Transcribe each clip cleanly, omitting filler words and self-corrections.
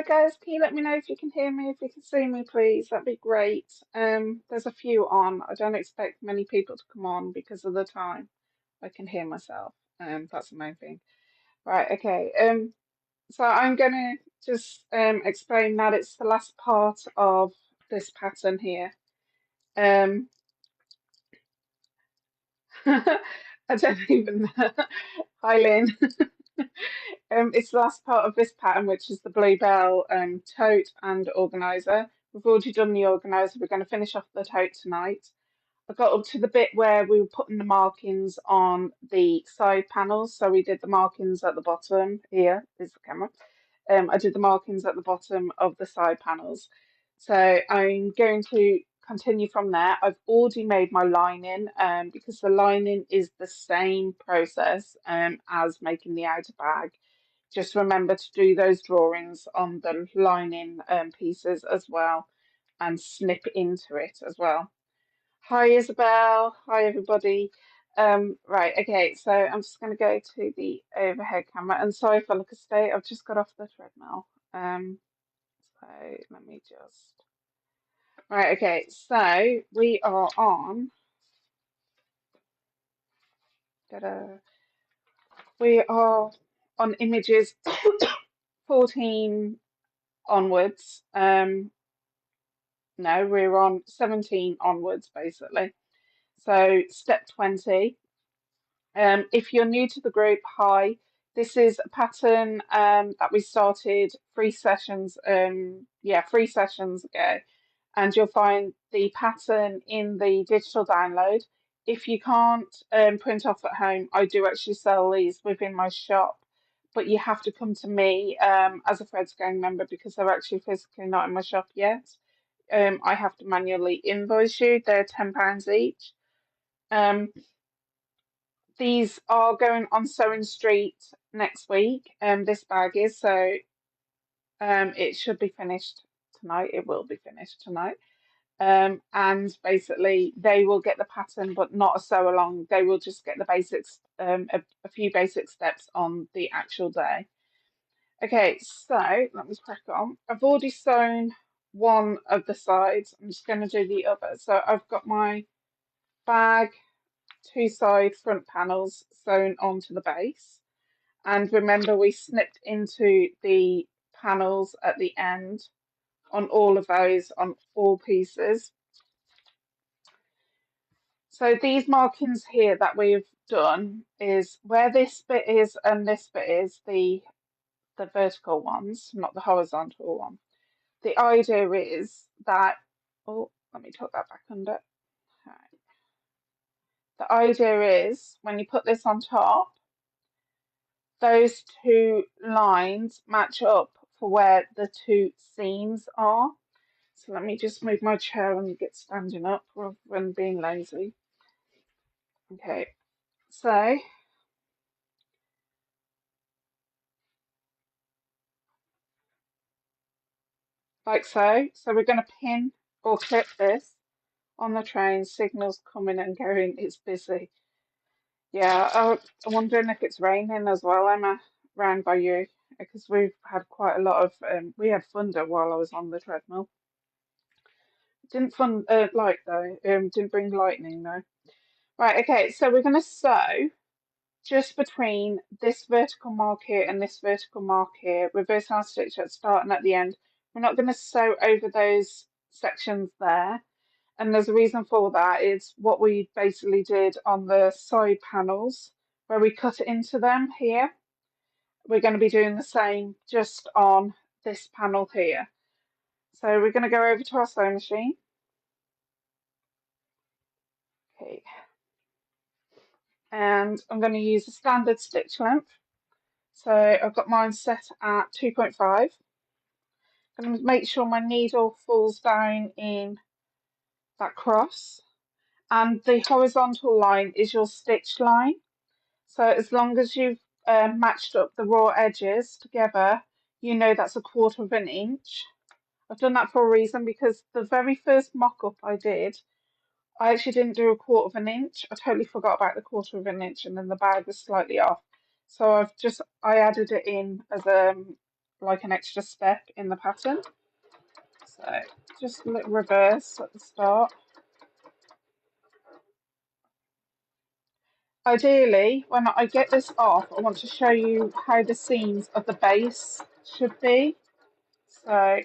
guys, can you let me know if you can hear me, if you can see me, please? That'd be great. There's a few on. I don't expect many people to come on because of the time. I can hear myself. That's the main thing. Right, okay. So I'm gonna just explain that it's the last part of this pattern here. Um, I don't even know. Hi, Lynn. It's the last part of this pattern, which is the bluebell tote and organizer. We've already done the organizer. We're going to finish off the tote tonight. I got up to the bit where we were putting the markings on the side panels. So we did the markings at the bottom. Here is the camera. I did the markings at the bottom of the side panels. So I'm going to continue from there. I've already made my lining because the lining is the same process as making the outer bag. Just remember to do those drawings on the lining pieces as well and snip into it as well. Hi Isabel, hi everybody. Right, okay, so I'm just going to go to the overhead camera and sorry for look of state, I've just got off the treadmill. So let me just. Right, okay, so we are on. Ta-da, we are on images 14 onwards. No, we're on 17 onwards basically. So step 20. If you're new to the group, hi. This is a pattern that we started 3 sessions, 3 sessions ago, and you'll find the pattern in the digital download. If you can't print off at home, I do actually sell these within my shop, but you have to come to me as a Fred's Gang member because they're actually physically not in my shop yet. I have to manually invoice you. They're £10 each. These are going on Sewing Street next week. This bag is so it should be finished tonight. It will be finished tonight. And basically they will get the pattern, but not a sew along. They will just get the basics, a few basic steps on the actual day. Okay, so let me crack on. I've already sewn one of the sides. I'm just going to do the other. So I've got my bag, 2 side front panels sewn onto the base. And remember, we snipped into the panels at the end on all of those, on all pieces. So these markings here that we've done is where this bit is and this bit is the vertical ones, not the horizontal one. The idea is that, oh, let me tuck that back under. Right. The idea is when you put this on top, those two lines match up for where the two seams are. So let me just move my chair and get standing up rather than being lazy. Okay, so like so. So we're going to pin or clip this on the train. Signals coming and going. It's busy. Yeah, I'm wondering if it's raining as well, Emma, round by you, because we've had quite a lot of. We had thunder while I was on the treadmill. Didn't light though. Didn't bring lightning though. Right. Okay. So we're going to sew just between this vertical mark here and this vertical mark here. Reverse our stitch at the start and at the end. We're not going to sew over those sections there. And there's a reason for that. It's what we basically did on the side panels where we cut into them here. We're going to be doing the same just on this panel here. So we're going to go over to our sewing machine. Okay. And I'm going to use a standard stitch length. So I've got mine set at 2.5. I'm going to make sure my needle falls down in that cross. And the horizontal line is your stitch line. So as long as you've matched up the raw edges together, you know that's 1/4 of an inch. I've done that for a reason because the very first mock-up I did, I actually didn't do 1/4 of an inch. I totally forgot about the 1/4 of an inch and then the bag was slightly off. So I added it in as like an extra step in the pattern. So just reverse at the start. Ideally, when I get this off, I want to show you how the seams of the base should be. So,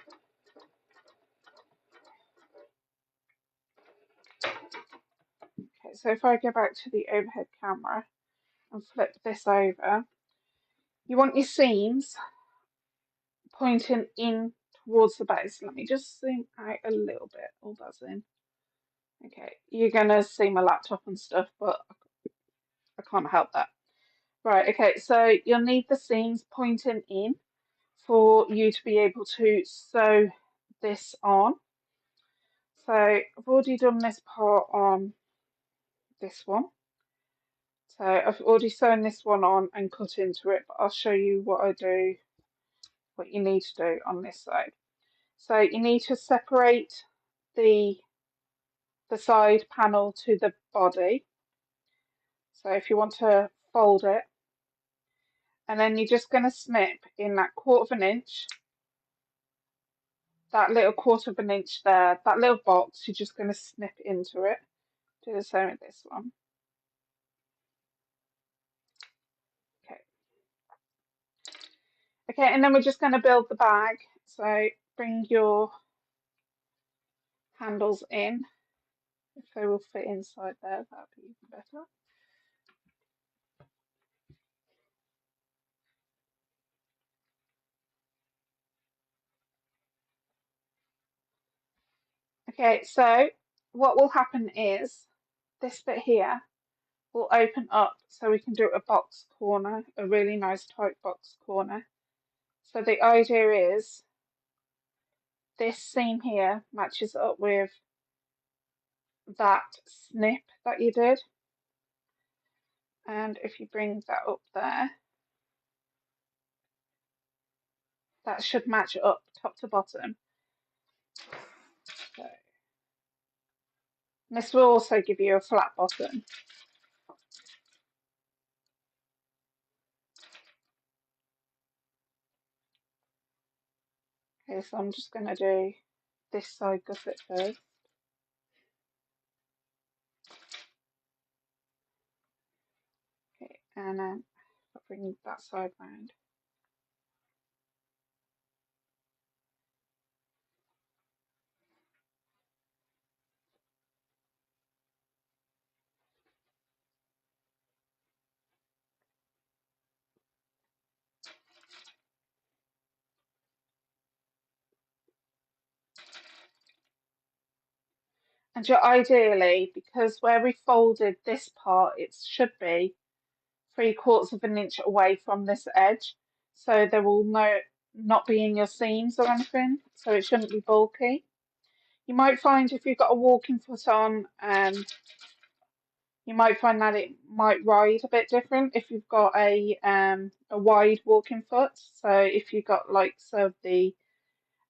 okay, so if I go back to the overhead camera and flip this over, you want your seams pointing in towards the base. Let me just zoom out a little bit. All that's in. Okay, you're gonna see my laptop and stuff, but I can't help that. Right, okay, so you'll need the seams pointing in for you to be able to sew this on. So I've already done this part on this one. So I've already sewn this one on and cut into it, but I'll show you what you need to do on this side. So you need to separate the side panel to the body. So if you want to fold it, and then you're just going to snip in that 1/4 of an inch, that little 1/4 of an inch there, that little box, you're just going to snip into it. Do the same with this one. Okay. Okay, and then we're just going to build the bag. So bring your handles in. If they will fit inside there, that'd be even better. Okay, so what will happen is this bit here will open up so we can do a box corner, a really nice tight box corner. So the idea is this seam here matches up with that snip that you did. And if you bring that up there, that should match up top to bottom. So this will also give you a flat bottom. Okay, so I'm just going to do this side gusset first. Okay, and then I'll bring that side round. And ideally, because where we folded this part, it should be 3/4 of an inch away from this edge, so there will not be in your seams or anything, so it shouldn't be bulky. You might find if you've got a walking foot on, you might find that it might ride a bit different if you've got a wide walking foot. So if you've got like the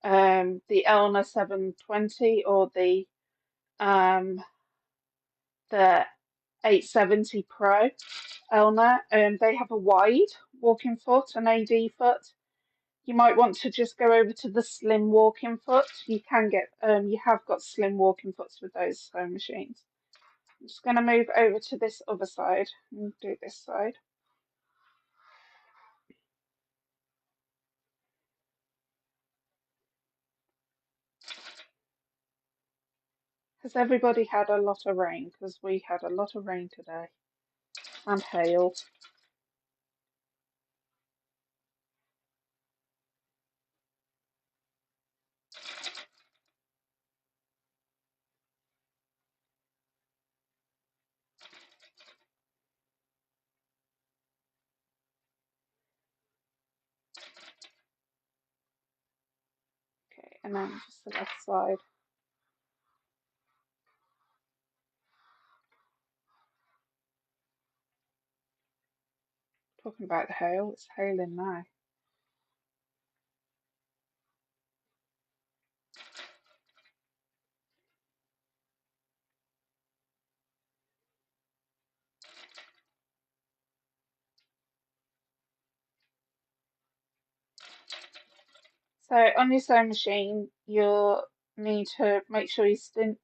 Elna 720 or the 870 Pro Elna, they have a wide walking foot, an AD foot. You might want to just go over to the slim walking foot. You can get you have got slim walking foots with those sewing machines. I'm just going to move over to this other side and do this side. Has everybody had a lot of rain? Because we had a lot of rain today and hail. Okay, and then just the left side. Talking about the hail, it's hailing now. So on your sewing machine, you'll need to make sure your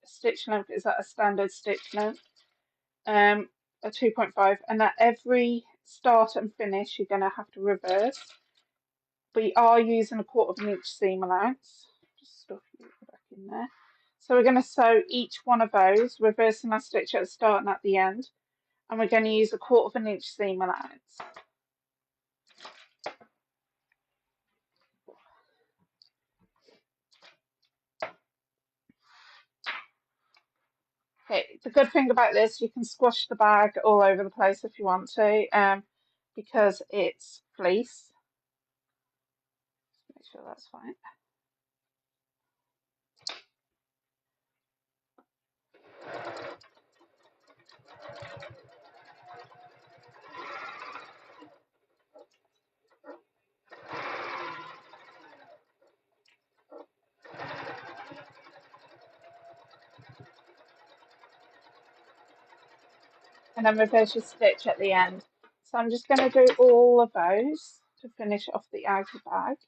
stitch length is at a standard stitch length, a 2.5, and at every start and finish, you're going to have to reverse. We are using a 1/4 inch seam allowance. Just stuff it back in there. So we're going to sew each one of those, reversing our stitch at the start and at the end, and we're going to use a 1/4 inch seam allowance. Okay, the good thing about this, you can squash the bag all over the place if you want to, because it's fleece. Make sure that's fine. And then reverse your stitch at the end. So I'm just going to do all of those to finish off the outer bag.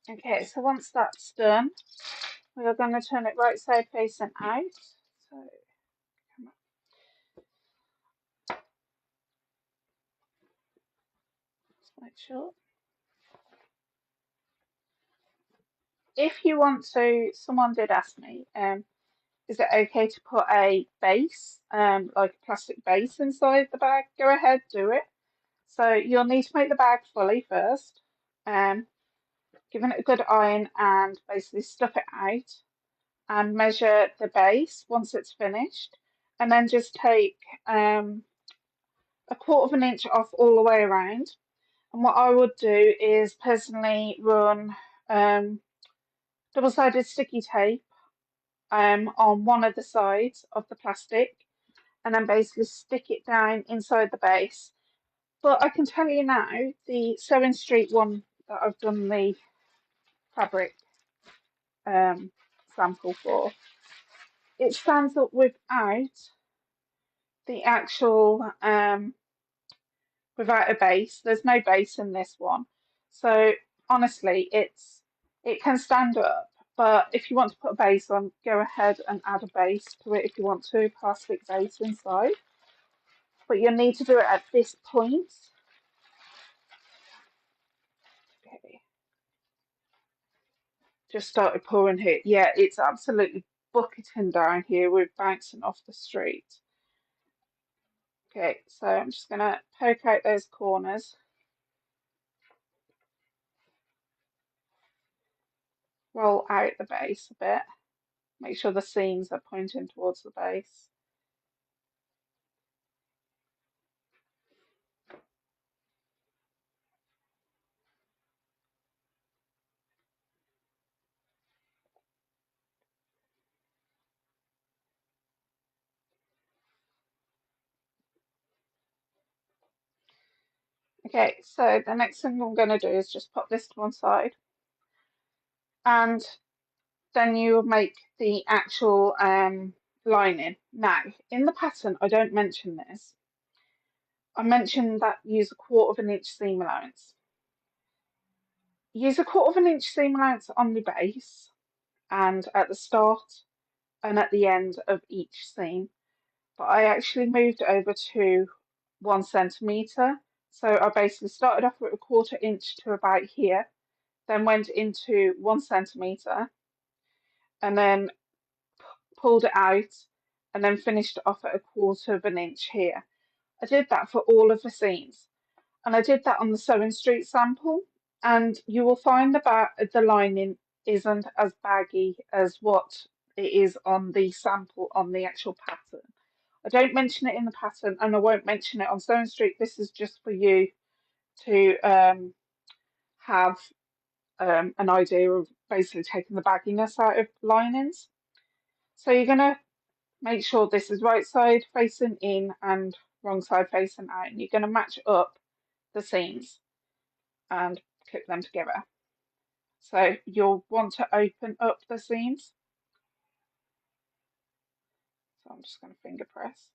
Okay, so once that's done, we are going to turn it right side facing out. So let's make sure. If you want to, someone did ask me, is it okay to put a base, like a plastic base inside the bag? Go ahead, do it. So you'll need to make the bag fully first, give it a good iron and basically stuff it out and measure the base once it's finished, and then just take a 1/4 inch off all the way around. And what I would do is personally run double-sided sticky tape on one of the sides of the plastic and then basically stick it down inside the base. But I can tell you now, the Sewing Street one that I've done the fabric sample for, it stands up without the actual without a base. There's no base in this one, so honestly, it can stand up. But if you want to put a base on, go ahead and add a base to it if you want to, plastic base inside. But you'll need to do it at this point. Okay. Just started pouring here. Yeah, it's absolutely bucketing down here. We're bouncing off the street. Okay, so I'm just going to poke out those corners. Roll out the base a bit. Make sure the seams are pointing towards the base. Okay, so the next thing I'm going to do is just pop this to one side, and then you make the actual lining. Now, in the pattern, I don't mention this. I mentioned that use a quarter of an inch seam allowance. Use a quarter of an inch seam allowance on the base and at the start and at the end of each seam. But I actually moved over to 1 centimetre. So I basically started off with a quarter inch to about here, then went into 1 centimetre and then pulled it out and then finished off at a quarter of an inch here. I did that for all of the seams and I did that on the Sewing Street sample, and you will find the lining isn't as baggy as what it is on the sample on the actual pattern. I don't mention it in the pattern and I won't mention it on Sewing Street. This is just for you to have an idea of basically taking the bagginess out of linings. So you're going to make sure this is right side facing in and wrong side facing out. And you're going to match up the seams and clip them together. So you'll want to open up the seams. So I'm just going to finger press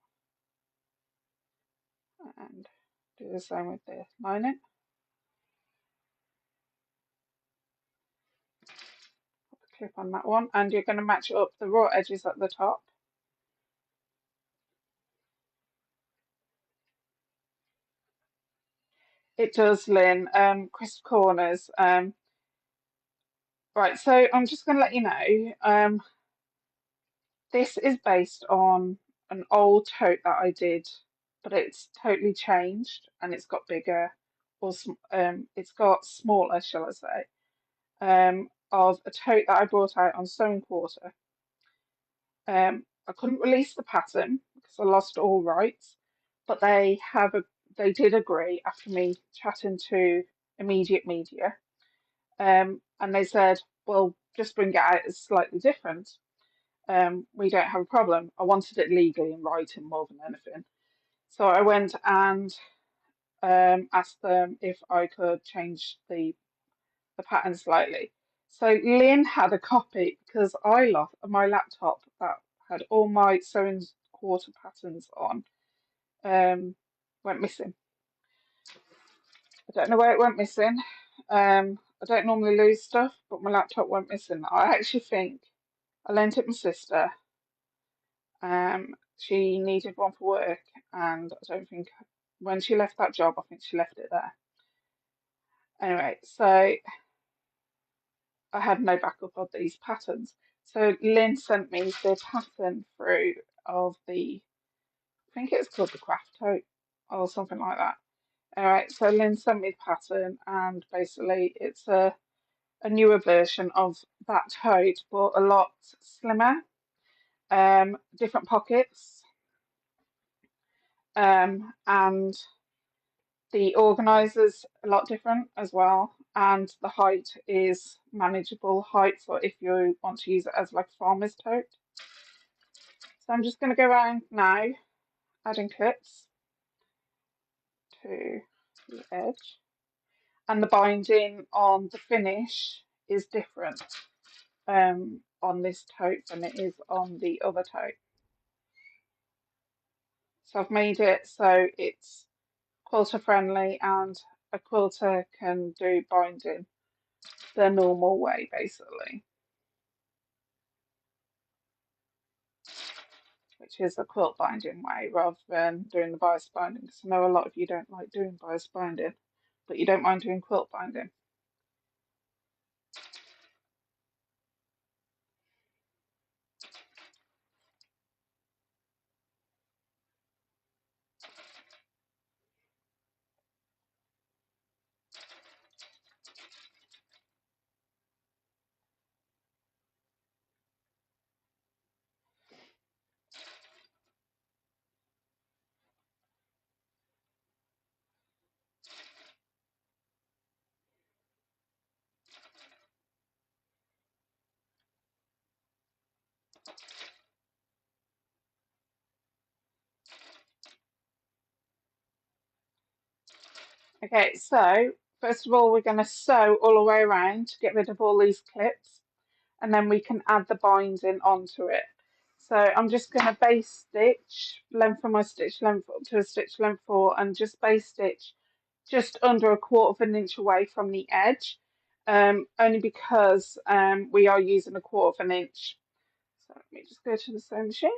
and do the same with the lining. Put a clip on that one, and you're going to match up the raw edges at the top. It does, Lynn. Crisp corners. Right, so I'm just going to let you know. This is based on an old tote that I did, but it's totally changed and it's got bigger, or it's got smaller, shall I say, of a tote that I brought out on Sewing Quarter. I couldn't release the pattern because I lost all rights, but they did agree after me chatting to Immediate Media, and they said, well, just bring it out as slightly different. We don't have a problem. I wanted it legally in writing more than anything. So I went and asked them if I could change the pattern slightly. So Lynn had a copy because I lost my laptop that had all my Sewing Quarter patterns on, went missing. I don't know where it went missing. I don't normally lose stuff, but my laptop went missing. I actually think I lent it my sister. She needed one for work, and I don't think when she left that job, I think she left it there. Anyway, so I had no backup of these patterns. So Lynn sent me the pattern through of I think it's called the craft tote or something like that. Alright, so Lynn sent me the pattern, and basically it's a newer version of that tote, but a lot slimmer. Different pockets, and the organizer's a lot different as well, and the height is manageable height for if you want to use it as like a farmer's tote. So I'm just going to go around now, adding clips to the edge, and the binding on the finish is different on this tote than it is on the other tote. So I've made it so it's quilter friendly, and a quilter can do binding the normal way basically, which is a quilt binding way rather than doing the bias binding, because I know a lot of you don't like doing bias binding, but you don't mind doing quilt binding. Okay, so first of all, we're going to sew all the way around to get rid of all these clips, and then we can add the binding onto it. So I'm just going to base stitch, lengthen my stitch length up to a stitch length 4, and just base stitch just under a quarter of an inch away from the edge, only because we are using a quarter of an inch. So let me just go to the sewing machine.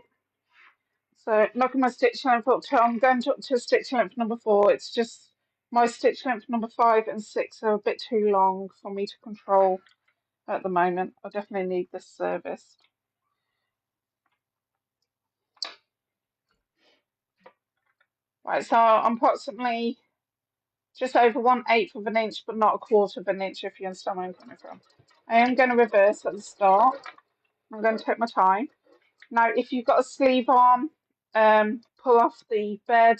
So knocking my stitch length up to, I'm going up to stitch length number 4. It's just my stitch length number 5 and 6 are a bit too long for me to control at the moment. I definitely need this service. Right, so I'm approximately just over 1/8 of an inch, but not a quarter of an inch, if you understand where I'm coming from. I am going to reverse at the start. I'm going to take my time. Now, if you've got a sleeve arm, pull off the bed,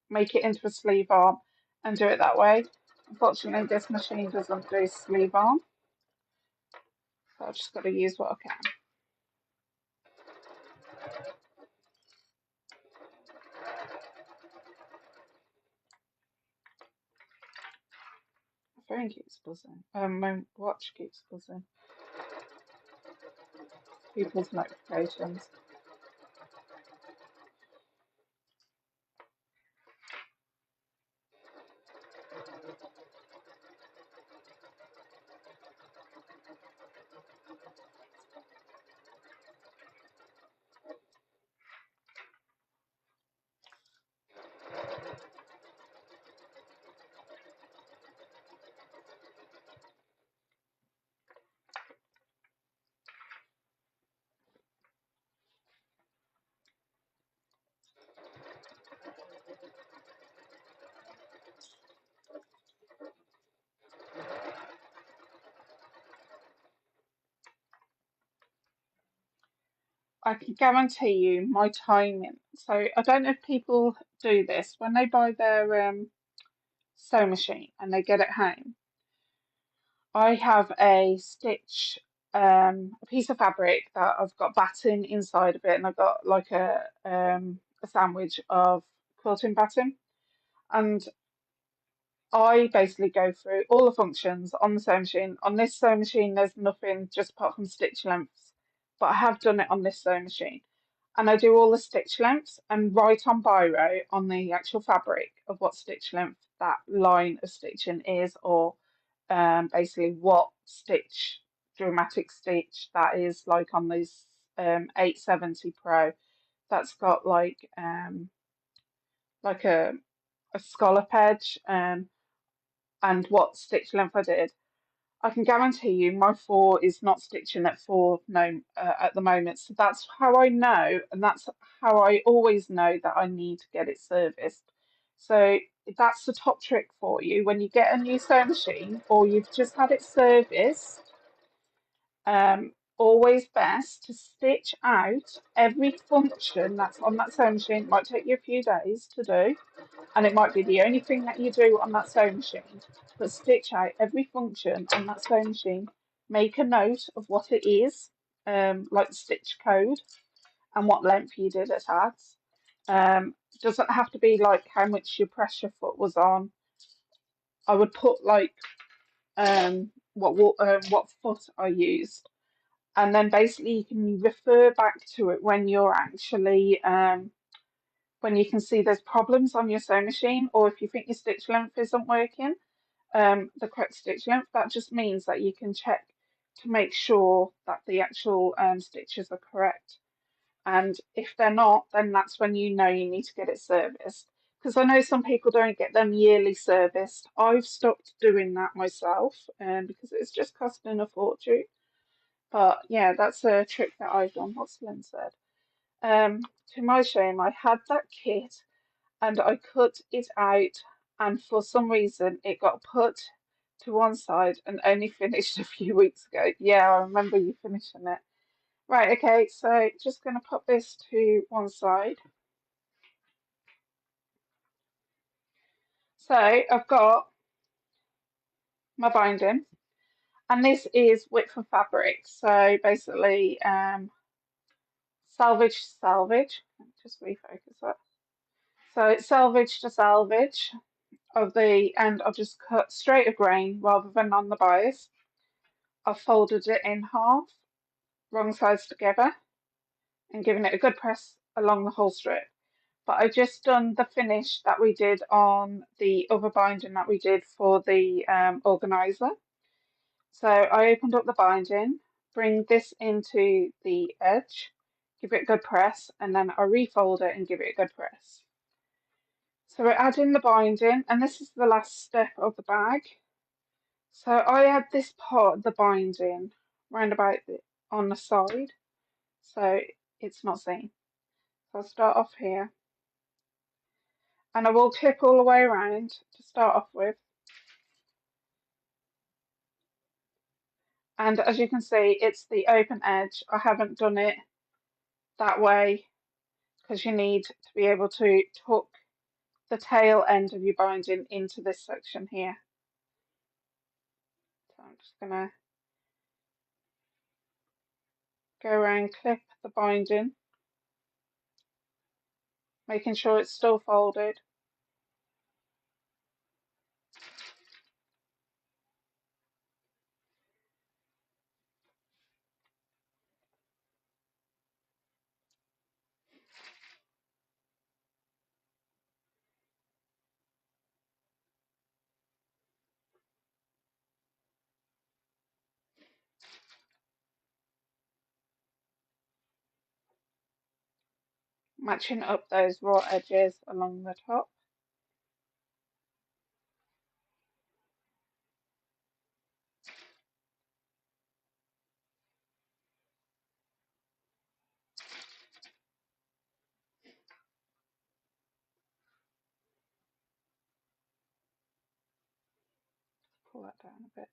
make it into a sleeve arm, and do it that way. Unfortunately, this machine doesn't do sleeve arm, so I've just got to use what I can. My phone keeps buzzing. My watch keeps buzzing. People's notifications. I can guarantee you my timing. So I don't know if people do this when they buy their sewing machine and they get it home. I have a piece of fabric that I've got batting inside of it, and I've got like a sandwich of quilting batting, and I basically go through all the functions on the sewing machine. On this sewing machine, there's nothing just apart from stitch lengths, but I have done it on this sewing machine. And I do all the stitch lengths and write on biro on the actual fabric of what stitch length that line of stitching is, or basically what stitch, dramatic stitch that is, like on this 870 Pro. That's got like a scallop edge, and what stitch length I did. I can guarantee you my 4 is not stitching at 4 no at the moment. So that's how I know, and that's how I always know that I need to get it serviced. So that's the top trick for you when you get a new sewing machine or you've just had it serviced. Always best to stitch out every function that's on that sewing machine. It might take you a few days to do, and it might be the only thing that you do on that sewing machine, but stitch out every function on that sewing machine. Make a note of what it is, like the stitch code and what length you did it at. It doesn't have to be like how much your pressure foot was on. I would put like what foot I used, and then basically you can refer back to it when you're actually when you can see there's problems on your sewing machine, or if you think your stitch length isn't working, the correct stitch length. That just means that you can check to make sure that the actual stitches are correct. And if they're not, then that's when you know you need to get it serviced. Because I know some people don't get them yearly serviced. I've stopped doing that myself, because it's just costing a fortune. But yeah, that's a trick that I've done. What's Lynn said? To my shame, I had that kit and I cut it out, and for some reason it got put to one side and only finished a few weeks ago. Yeah, I remember you finishing it. Right, okay, so just going to put this to one side. So I've got my binding, and this is width of fabric. So basically, salvage to salvage. Let me just refocus that. So it's salvage to salvage. of the end, I've just cut straight of grain rather than on the bias. I've folded it in half, wrong sides together, and given it a good press along the whole strip. But I've just done the finish that we did on the other binding that we did for the organizer. So I opened up the binding, bring this into the edge, give it a good press, and then I refold it and give it a good press. So we're adding the binding, and this is the last step of the bag. So I add this part of the binding round about on the side, so it's not seen. So I'll start off here, and I will clip all the way around to start off with. And as you can see, it's the open edge. I haven't done it that way because you need to be able to tuck the tail end of your binding into this section here. So I'm just going to go around, clip the binding, making sure it's still folded. Matching up those raw edges along the top. Pull that down a bit.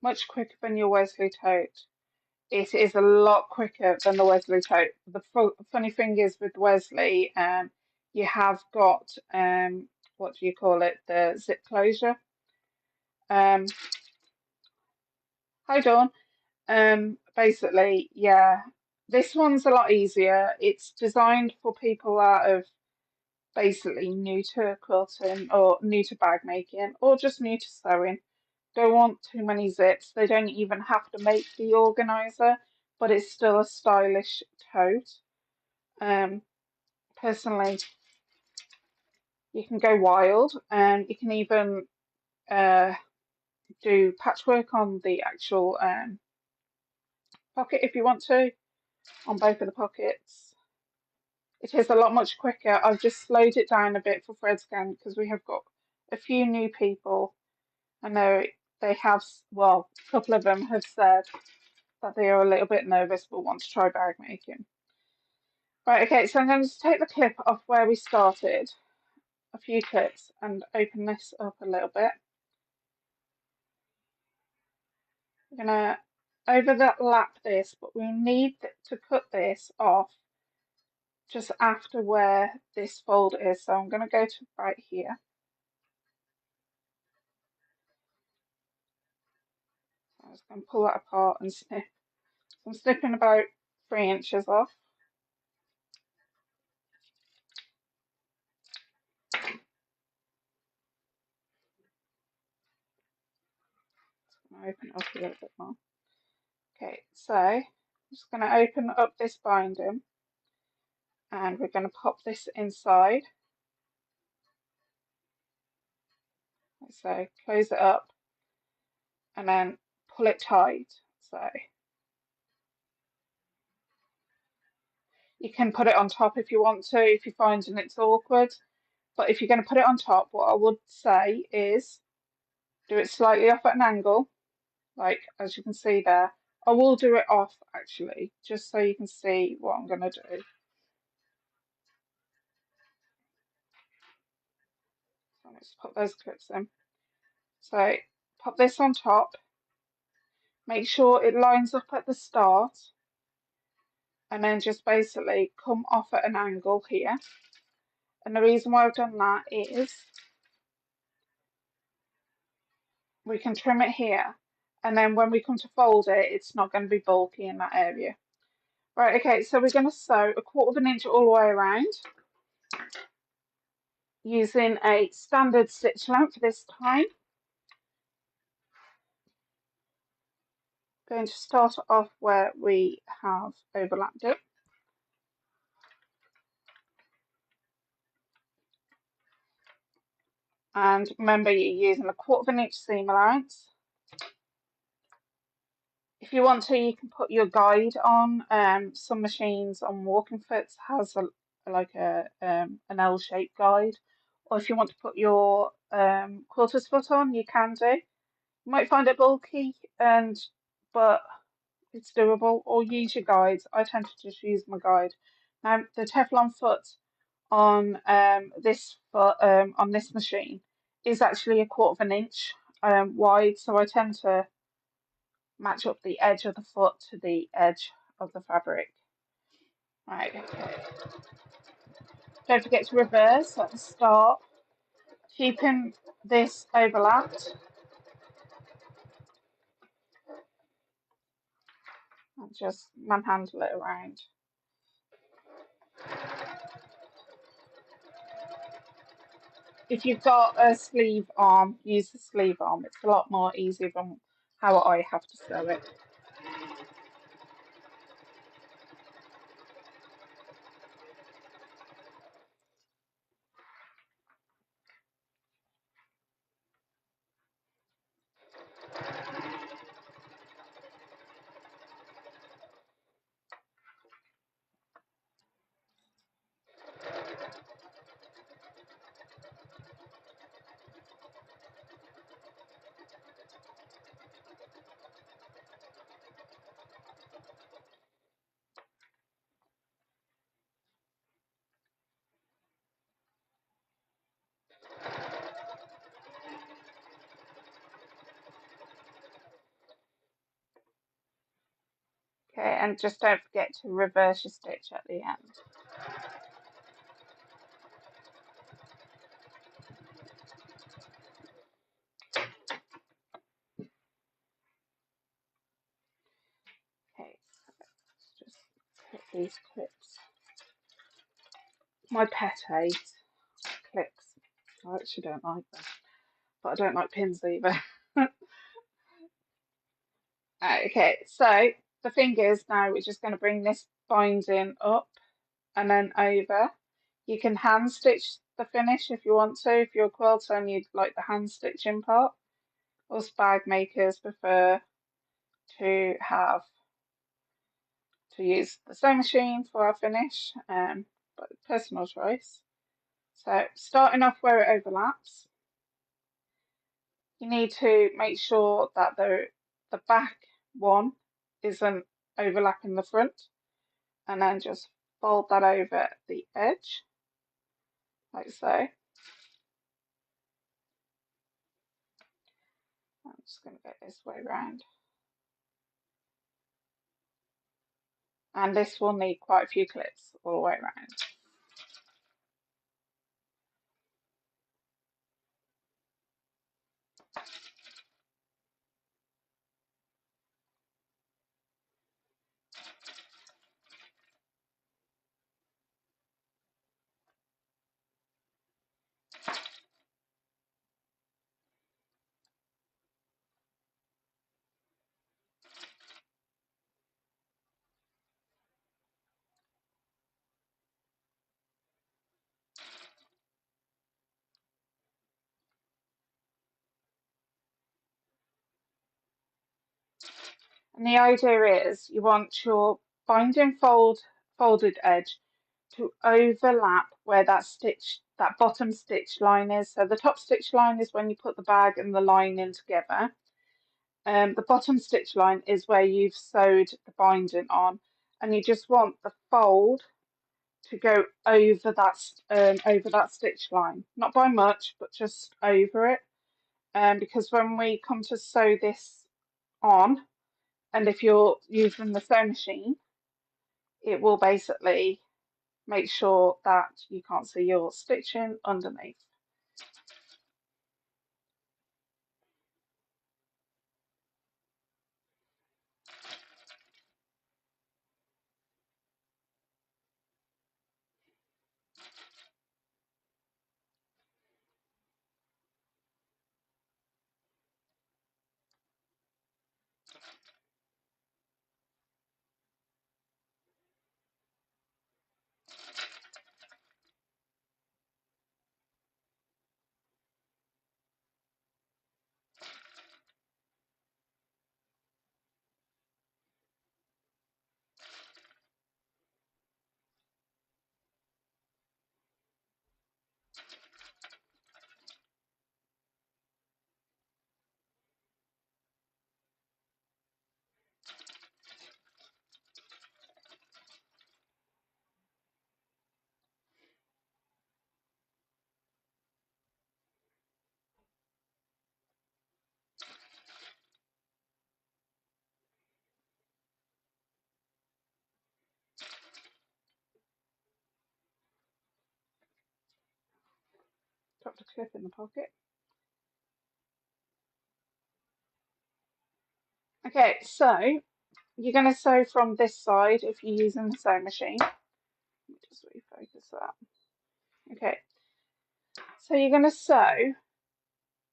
Much quicker than your Wesley tote. It is a lot quicker than the Wesley tote. The funny thing is with Wesley, you have got what do you call it? The zip closure. Um, Hi Dawn. Basically, yeah, this one's a lot easier. It's designed for people that are basically new to quilting or new to bag making or just new to sewing. Don't want too many zips. They don't even have to make the organizer, but it's still a stylish tote. Um, Personally, you can go wild and you can even uh, do patchwork on the actual pocket if you want to, on both of the pockets. It is a lot much quicker. I've just slowed it down a bit for thread scan because we have got a few new people. I know they have, well, a couple of them have said that they are a little bit nervous but want to try bag making. Right, okay, so I'm going to take the clip off where we started, a few clips, and open this up a little bit. We're going to overlap this, but we need to cut this off just after where this fold is. So I'm going to go to right here. I'm just going to pull that apart and snip. I'm snipping about 3 inches off. Open it up a little bit more. Okay, so I'm just going to open up this binding and we're going to pop this inside. So close it up and then pull it tight. So you can put it on top if you want to, if you're finding it's awkward. But if you're going to put it on top, what I would say is do it slightly off at an angle, like as you can see there. I will do it off actually, just so you can see what I'm going to do. So let's put those clips in. So pop this on top, make sure it lines up at the start, and then just basically come off at an angle here. And the reason why I've done that is we can trim it here, and then when we come to fold it, it's not going to be bulky in that area. Right, okay, so we're going to sew 1/4 inch all the way around using a standard stitch length this time. Going to start off where we have overlapped it. And remember, you're using 1/4 inch seam allowance. If you want to, you can put your guide on. Some machines on Walking Foots has an L-shaped guide, or if you want to put your quarters foot on, you can do. You might find it bulky, but it's doable. Or use your guides. I tend to just use my guide. Now the Teflon foot on this machine is actually 1/4 inch wide, so I tend to match up the edge of the foot to the edge of the fabric. Right, okay. Don't forget to reverse at the start, keeping this overlapped. And just manhandle it around. If you've got a sleeve arm, use the sleeve arm. It's a lot more easier than how I have to sew it. Okay, and just don't forget to reverse your stitch at the end. Okay, let's just put these clips. My pet hates clips. I actually don't like them, but I don't like pins either. Okay, so the thing is now we're just going to bring this binding up and then over. You can hand stitch the finish if you want to. If you're a quilter and you'd like the hand stitching part. Us bag makers prefer to use the sewing machine for our finish, but personal choice. So starting off where it overlaps, you need to make sure that the back one isn't overlapping the front, and then just fold that over the edge like so. I'm just going to go this way round. And this will need quite a few clips all the way around. And the idea is you want your binding folded edge to overlap where that bottom stitch line is. So the top stitch line is when you put the bag and the line in together. The bottom stitch line is where you've sewed the binding on, and you just want the fold to go over that stitch line, not by much, but just over it. Because when we come to sew this on, and if you're using the sewing machine, it will basically make sure that you can't see your stitching underneath. Dropped a clip in the pocket. Okay, so you're going to sew from this side if you're using the sewing machine. Let me just refocus that. Okay, so you're going to sew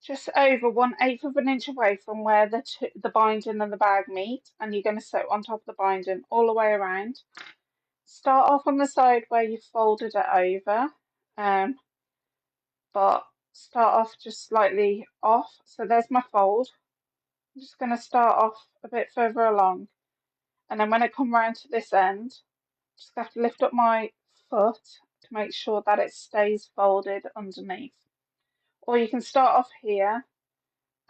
just over 1/8 of an inch away from where the binding and the bag meet, and you're going to sew on top of the binding all the way around. Start off on the side where you folded it over, but start off just slightly off. So there's my fold. I'm just going to start off a bit further along, and then when I come round to this end, just have to lift up my foot to make sure that it stays folded underneath. Or you can start off here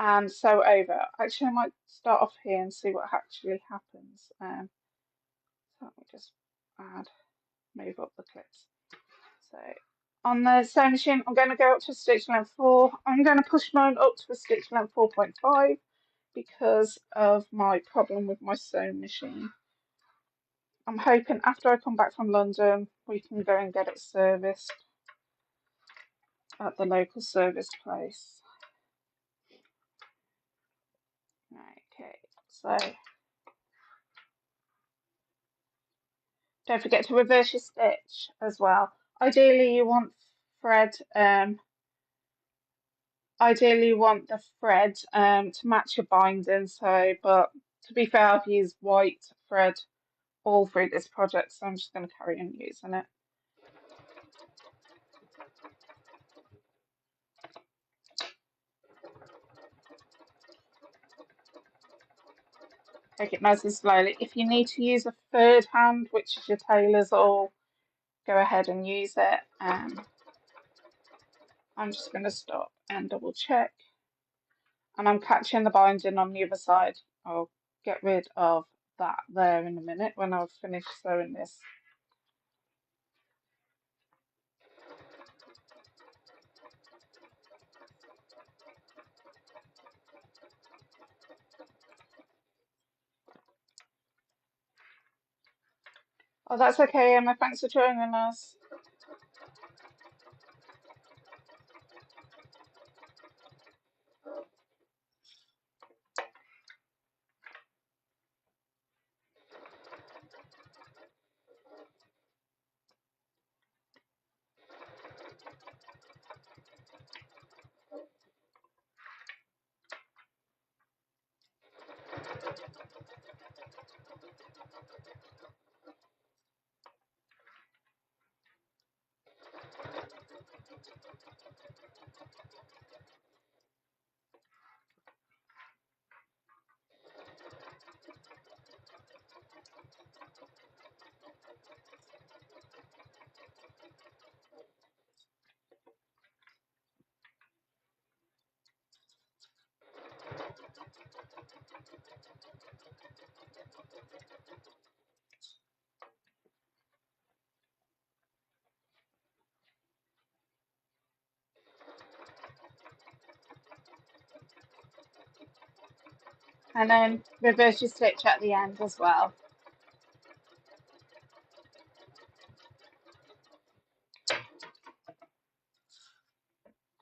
and sew over. Actually, I might start off here and see what actually happens. So let me just move up the clips. So on the sewing machine, I'm going to go up to stitch length 4. I'm going to push mine up to a stitch length 4.5 because of my problem with my sewing machine. I'm hoping after I come back from London, we can go and get it serviced at the local service place. Okay, so don't forget to reverse your stitch as well. Ideally, you want thread. Ideally, you want the thread to match your binding. So, but to be fair, I've used white thread all through this project, so I'm just going to carry on using it. Take it nice and slowly. If you need to use a third hand, which is your tailor's awl, go ahead and use it. I'm just going to stop and double check. And I'm catching the binding on the other side. I'll get rid of that there in a minute when I've finished sewing this. Oh, that's okay, Emma. Thanks for joining us. And then reverse your stitch at the end as well.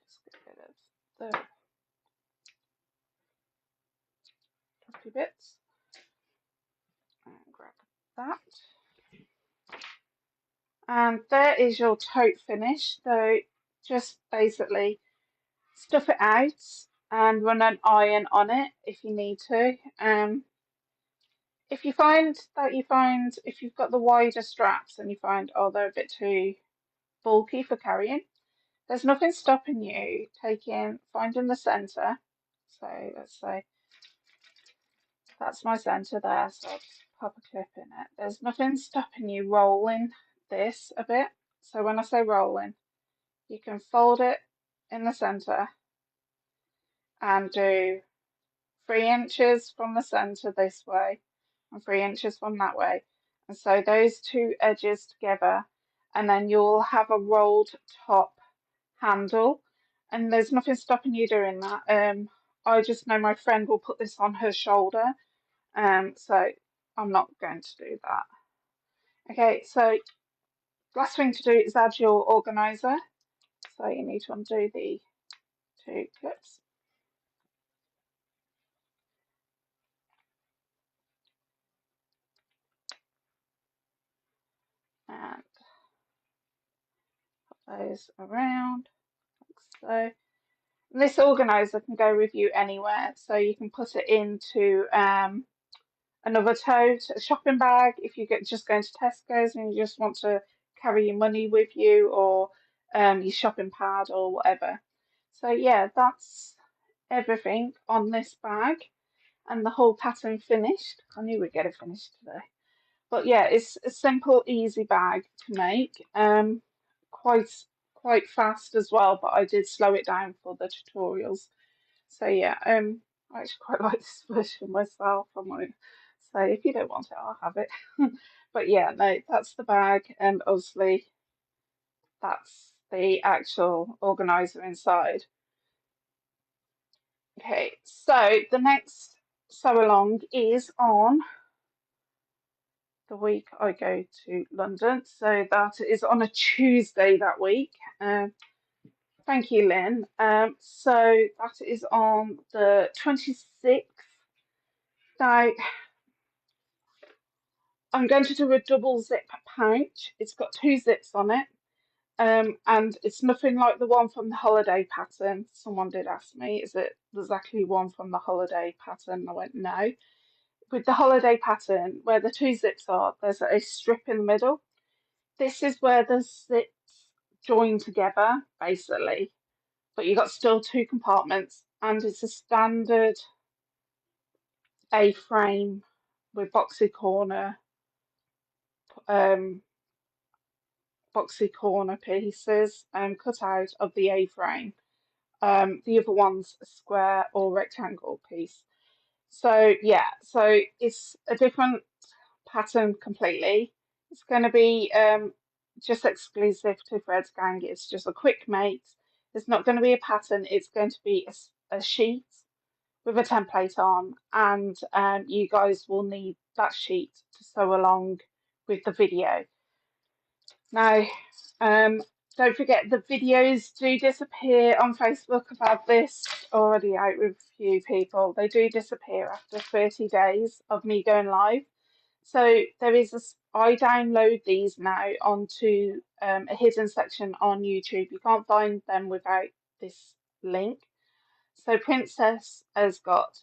Just get rid of the fluffy bits and grab that. And there is your tote finish. So just basically stuff it out and run an iron on it if you need to. If you find if you've got the wider straps and you find, oh, they're a bit too bulky for carrying, there's nothing stopping you finding the centre. So let's say that's my centre there, so I'll just pop a clip in it. There's nothing stopping you rolling this a bit. So when I say rolling, you can fold it in the centre and do 3 inches from the centre this way and 3 inches from that way. And so those two edges together, and then you'll have a rolled top handle, and there's nothing stopping you doing that. I just know my friend will put this on her shoulder, so I'm not going to do that. Okay, so last thing to do is add your organizer. So you need to undo the 2 clips. And put those around like so. And this organizer can go with you anywhere, so you can put it into another tote, a shopping bag, if you get just going to Tesco's and you just want to carry your money with you, or your shopping pad or whatever. So yeah, that's everything on this bag and the whole pattern finished. I knew we'd get it finished today. But yeah, it's a simple, easy bag to make. Quite quite fast as well, but I did slow it down for the tutorials. So yeah, I actually quite like this version myself. I might say if you don't want it, I'll have it. But yeah, no, that's the bag, and obviously that's the actual organizer inside. Okay, so the next sew along is on the week I go to London. So that is on a Tuesday that week. Thank you, Lynn. So that is on the 26th. Now, I'm going to do a double zip pouch. It's got 2 zips on it. And it's nothing like the one from the holiday pattern. Someone did ask me, is it exactly one from the holiday pattern? I went, no. With the holiday pattern, where the 2 zips are, there's a strip in the middle. This is where the zips join together, basically. But you've got still 2 compartments, and it's a standard A-frame with um, boxy corner pieces cut out of the A-frame. The other one's a square or rectangle piece. So yeah, so it's a different pattern completely. It's going to be just exclusive to Fred's Gang. It's just a quick make. It's not going to be a pattern. It's going to be a sheet with a template on, and you guys will need that sheet to sew along with the video. Now, don't forget the videos do disappear on Facebook about this, already out with a few people. They do disappear after 30 days of me going live. So there is I download these now onto a hidden section on YouTube. You can't find them without this link. So Princess has got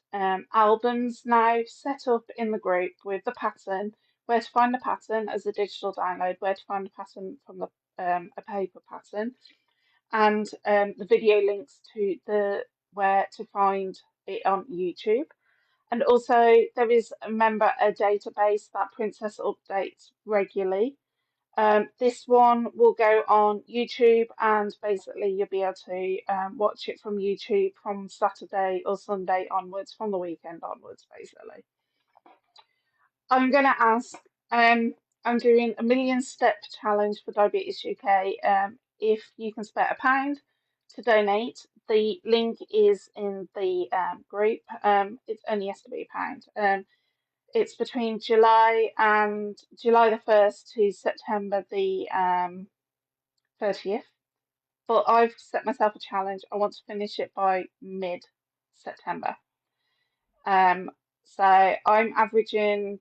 albums now set up in the group with the pattern, where to find the pattern as a digital download, where to find the pattern from the a paper pattern, and the video links to the where to find it on YouTube. And also there is a database that Princess updates regularly. This one will go on YouTube, and basically you'll be able to watch it from YouTube from Saturday or Sunday onwards, from the weekend onwards, basically. I'm going to ask, um, I'm doing a million step challenge for Diabetes UK. If you can spare £1 to donate, the link is in the group. It only has to be £1. It's between July the 1st to September the 30th. But I've set myself a challenge. I want to finish it by mid-September. Um, so I'm averaging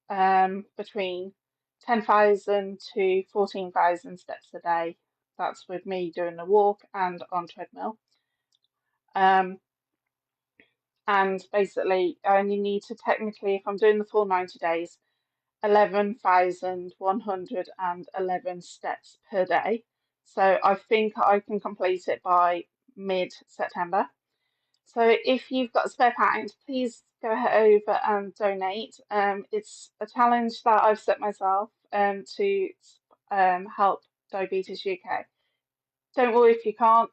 between 10,000 to 14,000 steps a day. That's with me doing a walk and on treadmill. And basically, I only need to technically, if I'm doing the full 90 days, 11,111 steps per day. So I think I can complete it by mid-September. So if you've got a spare £1, please go over and donate. It's a challenge that I've set myself to help Diabetes UK. Don't worry if you can't.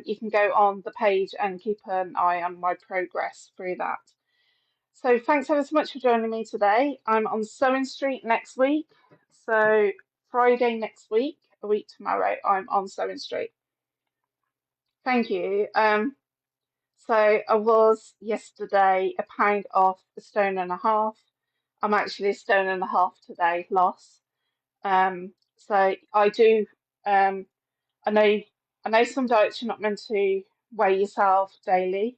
You can go on the page and keep an eye on my progress through that. So thanks ever so much for joining me today. I'm on Sewing Street next week. So Friday next week, a week tomorrow, I'm on Sewing Street. Thank you. So I was yesterday £1 off, a stone and a half. I'm actually a stone and a half today, loss. So I do. I know. I know some diets you're not meant to weigh yourself daily,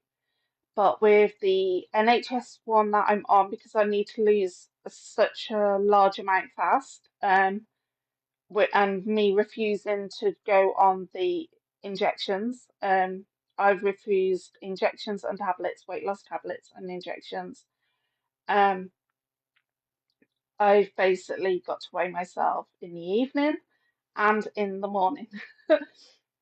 but with the NHS one that I'm on, because I need to lose such a large amount fast, and me refusing to go on the injections, I've refused injections and tablets, weight loss tablets and injections. Um, I've basically got to weigh myself in the evening and in the morning.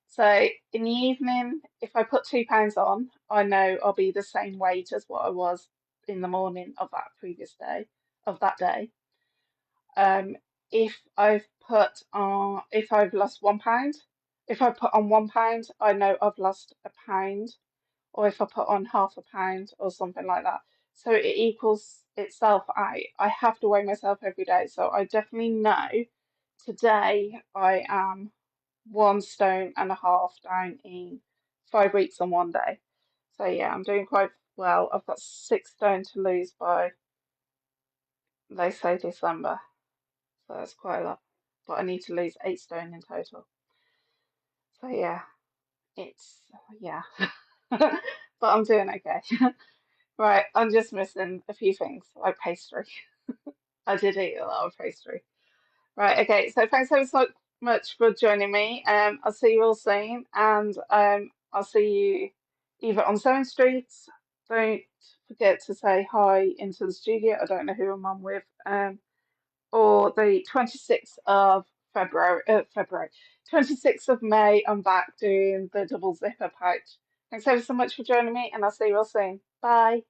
So in the evening, if I put £2 on, I know I'll be the same weight as what I was in the morning of that previous day, of that day. If if I've lost £1, if I put on £1, I know I've lost £1, or if I put on £0.5 or something like that. So it equals itself out. I have to weigh myself every day. So I definitely know today I am 1 stone and a half down in 5 weeks and 1 day. So yeah, I'm doing quite well. I've got 6 stone to lose by, they say, December. So that's quite a lot. But I need to lose 8 stone in total. So yeah, yeah. But I'm doing okay. Right, I'm just missing a few things like pastry. I did eat a lot of pastry. Right, okay, so thanks so much for joining me. I'll see you all soon, and I'll see you either on Sewing Street. Don't forget to say hi into the studio. I don't know who I'm on with. Or the 26th of February, 26th of May, I'm back doing the double zipper pouch. Thanks ever so much for joining me, and I'll see you all soon. Bye.